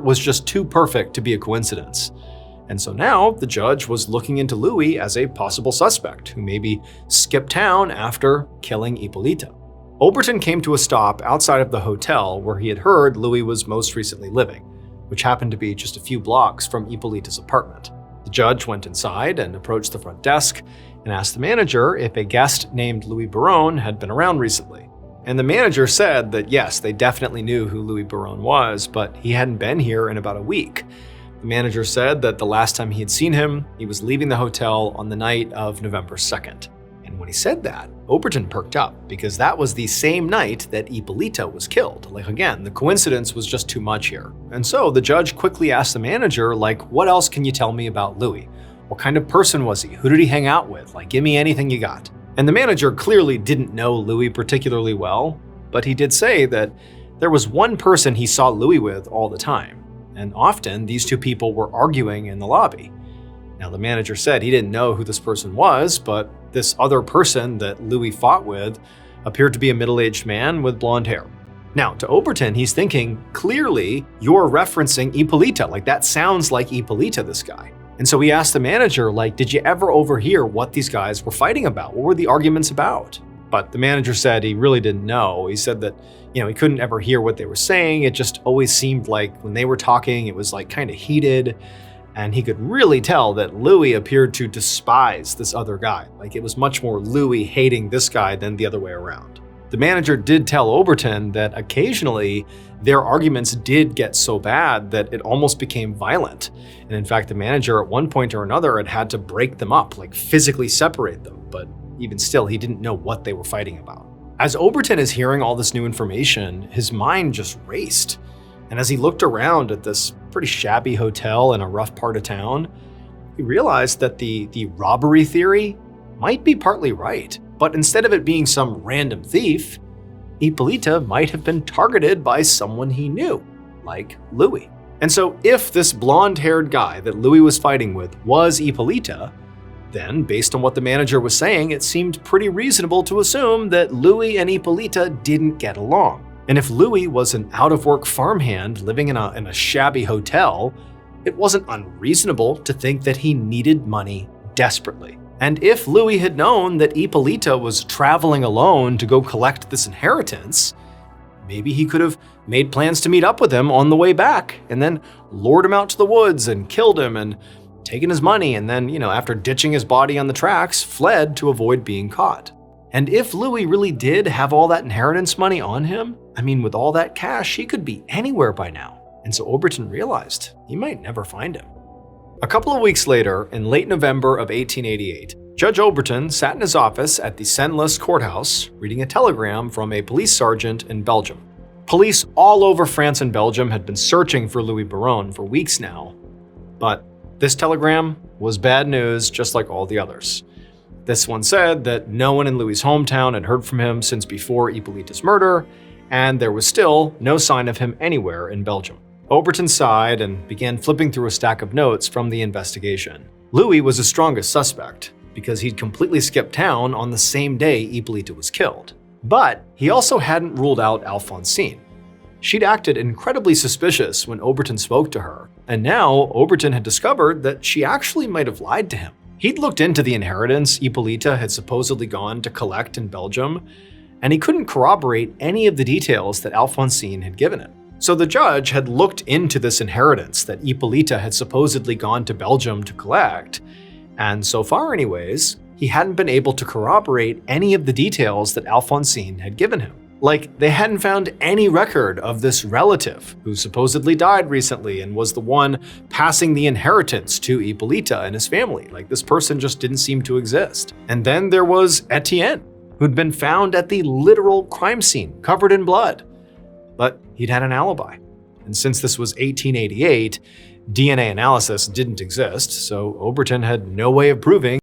was just too perfect to be a coincidence. And so now the judge was looking into Louis as a possible suspect who maybe skipped town after killing Hippolyta. Overton came to a stop outside of the hotel where he had heard Louis was most recently living, which happened to be just a few blocks from Hippolyta's apartment. The judge went inside and approached the front desk and asked the manager if a guest named Louis Baron had been around recently. And the manager said that yes, they definitely knew who Louis Baron was, but he hadn't been here in about a week. The manager said that the last time he had seen him, he was leaving the hotel on the night of November 2nd. And when he said that, Overton perked up because that was the same night that Hippolyta was killed. Like again, the coincidence was just too much here. And so the judge quickly asked the manager, what else can you tell me about Louis? What kind of person was he? Who did he hang out with? Give me anything you got. And the manager clearly didn't know Louis particularly well, but he did say that there was one person he saw Louis with all the time. And often these two people were arguing in the lobby. Now the manager said he didn't know who this person was, but this other person that Louis fought with appeared to be a middle-aged man with blonde hair. Now to Overton, he's thinking, clearly you're referencing Hippolyta, that sounds like Hippolyta, this guy. And so he asked the manager, did you ever overhear what these guys were fighting about? What were the arguments about? But the manager said he really didn't know. He said that, he couldn't ever hear what they were saying. It just always seemed like when they were talking, it was kind of heated. And he could really tell that Louis appeared to despise this other guy. It was much more Louis hating this guy than the other way around. The manager did tell Overton that occasionally their arguments did get so bad that it almost became violent. And in fact, the manager at one point or another had to break them up, physically separate them. But even still, he didn't know what they were fighting about. As Overton is hearing all this new information, his mind just raced. And as he looked around at this pretty shabby hotel in a rough part of town, he realized that the robbery theory might be partly right. But instead of it being some random thief, Hippolyta might have been targeted by someone he knew, like Louis. And so if this blonde-haired guy that Louis was fighting with was Hippolyta, then based on what the manager was saying, it seemed pretty reasonable to assume that Louis and Hippolyta didn't get along. And if Louis was an out-of-work farmhand living in a shabby hotel, it wasn't unreasonable to think that he needed money desperately. And if Louis had known that Hippolyta was traveling alone to go collect this inheritance, maybe he could have made plans to meet up with him on the way back and then lured him out to the woods and killed him and taken his money and then, after ditching his body on the tracks, fled to avoid being caught. And if Louis really did have all that inheritance money on him, with all that cash, he could be anywhere by now. And so Overton realized he might never find him. A couple of weeks later, in late November of 1888, Judge Overton sat in his office at the Senlis courthouse reading a telegram from a police sergeant in Belgium. Police all over France and Belgium had been searching for Louis Baron for weeks now, but this telegram was bad news just like all the others. This one said that no one in Louis' hometown had heard from him since before Hippolyta's murder, and there was still no sign of him anywhere in Belgium. Overton sighed and began flipping through a stack of notes from the investigation. Louis was the strongest suspect because he'd completely skipped town on the same day Hippolyta was killed. But he also hadn't ruled out Alphonsine. She'd acted incredibly suspicious when Overton spoke to her, and now Overton had discovered that she actually might have lied to him. He'd looked into the inheritance Hippolyta had supposedly gone to collect in Belgium, and he couldn't corroborate any of the details that Alphonsine had given him. So the judge had looked into this inheritance that Hippolyta had supposedly gone to Belgium to collect, and so far anyways, he hadn't been able to corroborate any of the details that Alphonsine had given him. They hadn't found any record of this relative who supposedly died recently and was the one passing the inheritance to Hippolyta and his family. This person just didn't seem to exist. And then there was Etienne, who'd been found at the literal crime scene, covered in blood. But he'd had an alibi. And since this was 1888, DNA analysis didn't exist, so Overton had no way of proving